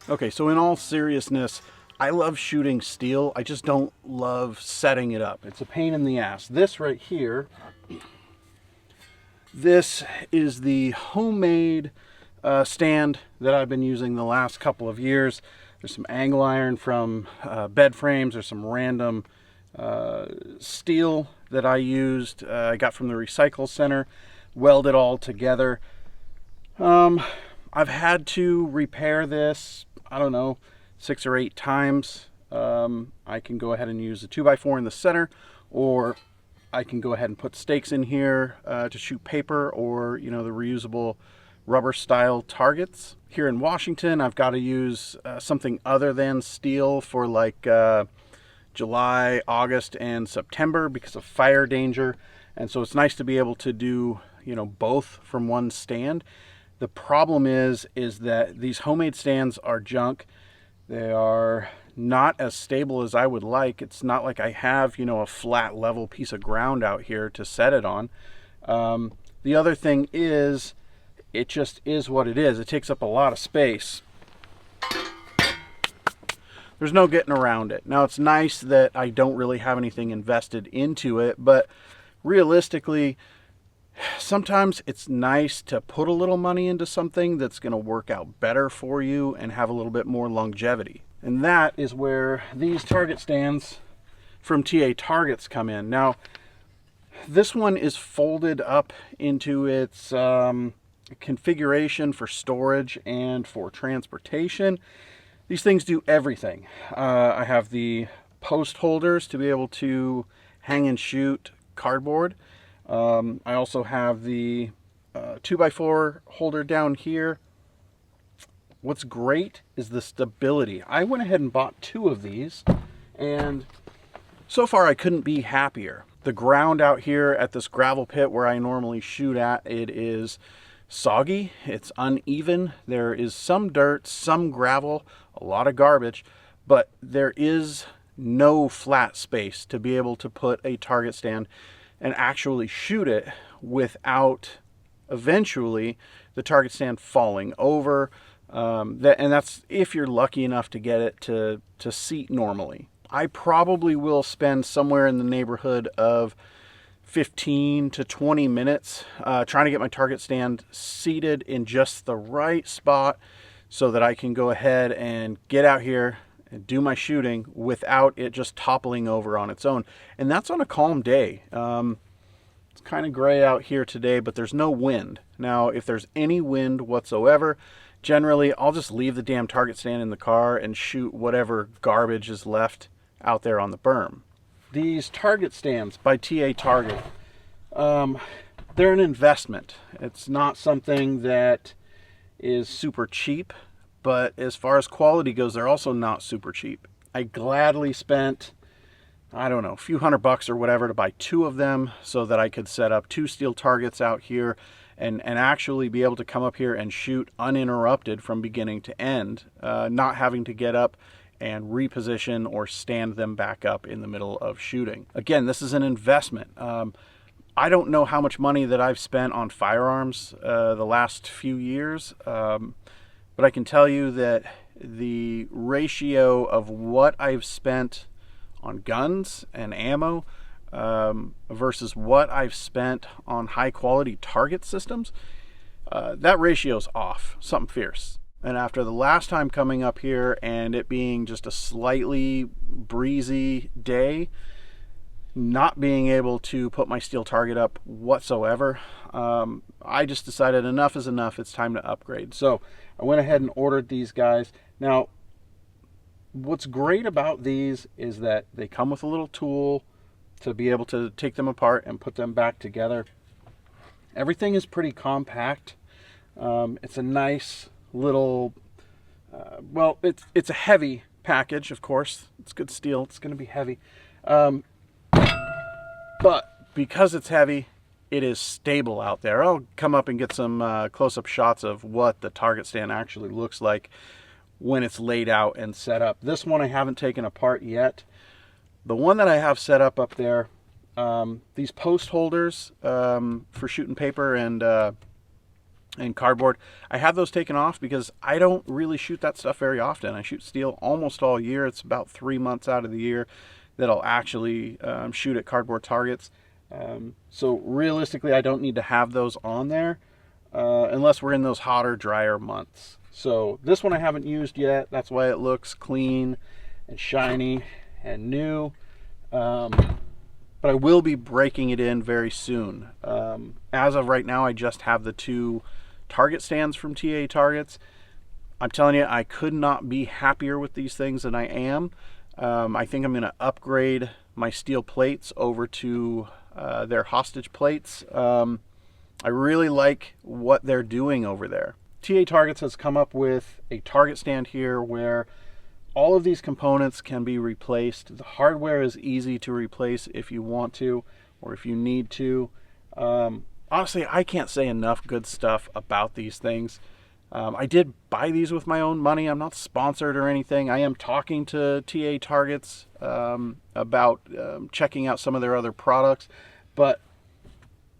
Okay, so in all seriousness, I love shooting steel. I just don't love setting it up. It's a pain in the ass. This right here, this is the homemade stand that I've been using the last couple of years. There's some angle iron from bed frames. There's some random steel that I used. I got from the recycle center, welded all together. I've had to repair this, I don't know, 6 or 8 times. I can go ahead and use a 2x4 in the center, or I can go ahead and put stakes in here to shoot paper, or the reusable rubber style targets. Here in Washington, I've got to use something other than steel for like July, August, and September because of fire danger. And so it's nice to be able to do both from one stand. The problem is that these homemade stands are junk. They are not as stable as I would like. It's not like I have, a flat level piece of ground out here to set it on. The other thing is, it just is what it is. It takes up a lot of space. There's no getting around it. Now, it's nice that I don't really have anything invested into it, but realistically, sometimes it's nice to put a little money into something that's going to work out better for you and have a little bit more longevity. And that is where these target stands from TA Targets come in. Now, this one is folded up into its configuration for storage and for transportation. These things do everything. I have the post holders to be able to hang and shoot cardboard. I also have the 2x4 holder down here. What's great is the stability. I went ahead and bought 2 of these, and so far I couldn't be happier. The ground out here at this gravel pit where I normally shoot at, it is soggy, it's uneven. There is some dirt, some gravel, a lot of garbage, but there is no flat space to be able to put a target stand and actually shoot it without eventually the target stand falling over. And that's if you're lucky enough to get it to seat normally. I probably will spend somewhere in the neighborhood of 15 to 20 minutes trying to get my target stand seated in just the right spot so that I can go ahead and get out here and do my shooting without it just toppling over on its own. And that's on a calm day. It's kind of gray out here today, but there's no wind. Now, if there's any wind whatsoever, generally I'll just leave the damn target stand in the car and shoot whatever garbage is left out there on the berm. These target stands by TA Target, they're an investment. It's not something that is super cheap, but as far as quality goes, they're also not super cheap. I gladly spent, I don't know, a few $100 or whatever to buy 2 of them so that I could set up 2 steel targets out here and actually be able to come up here and shoot uninterrupted from beginning to end, not having to get up and reposition or stand them back up in the middle of shooting. Again, this is an investment. I don't know how much money that I've spent on firearms the last few years, but I can tell you that the ratio of what I've spent on guns and ammo versus what I've spent on high quality target systems, that ratio's off, something fierce. And after the last time coming up here and it being just a slightly breezy day, not being able to put my steel target up whatsoever, I just decided enough is enough. It's time to upgrade. So I went ahead and ordered these guys. Now, what's great about these is that they come with a little tool to be able to take them apart and put them back together. Everything is pretty compact. It's a nice little, well, it's a heavy package, of course. It's good steel. It's going to be heavy. But because it's heavy, it is stable out there. I'll come up and get some close-up shots of what the target stand actually looks like when it's laid out and set up. This one I haven't taken apart yet. The one that I have set up there, these post holders for shooting paper and and cardboard. I have those taken off because I don't really shoot that stuff very often. I shoot steel almost all year. It's about 3 months out of the year that I'll actually shoot at cardboard targets. So realistically, I don't need to have those on there unless we're in those hotter, drier months. So this one I haven't used yet. That's why it looks clean and shiny and new. But I will be breaking it in very soon. As of right now, I just have the 2 target stands from TA Targets. I'm telling you, I could not be happier with these things than I am. I think I'm going to upgrade my steel plates over to their hostage plates. I really like what they're doing over there. TA Targets has come up with a target stand here where all of these components can be replaced. The hardware is easy to replace if you want to or if you need to. Honestly, I can't say enough good stuff about these things. I did buy these with my own money. I'm not sponsored or anything. I am talking to TA Targets about checking out some of their other products. But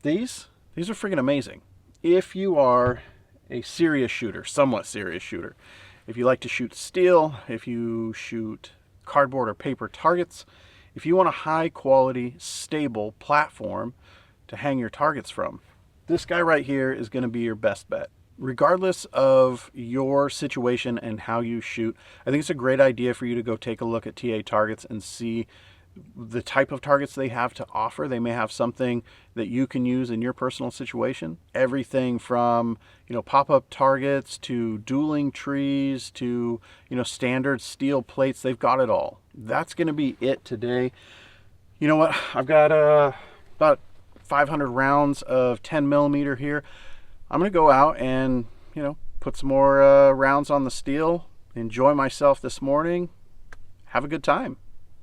these are freaking amazing. If you are a serious shooter, somewhat serious shooter, if you like to shoot steel, if you shoot cardboard or paper targets, if you want a high quality, stable platform to hang your targets from, this guy right here is going to be your best bet. Regardless of your situation and how you shoot, I think it's a great idea for you to go take a look at TA Targets and see the type of targets they have to offer. They may have something that you can use in your personal situation. Everything from, pop-up targets to dueling trees to, standard steel plates. They've got it all. That's going to be it today. You know what? I've got about 500 rounds of 10 millimeter here. I'm going to go out and, put some more rounds on the steel, enjoy myself this morning, have a good time.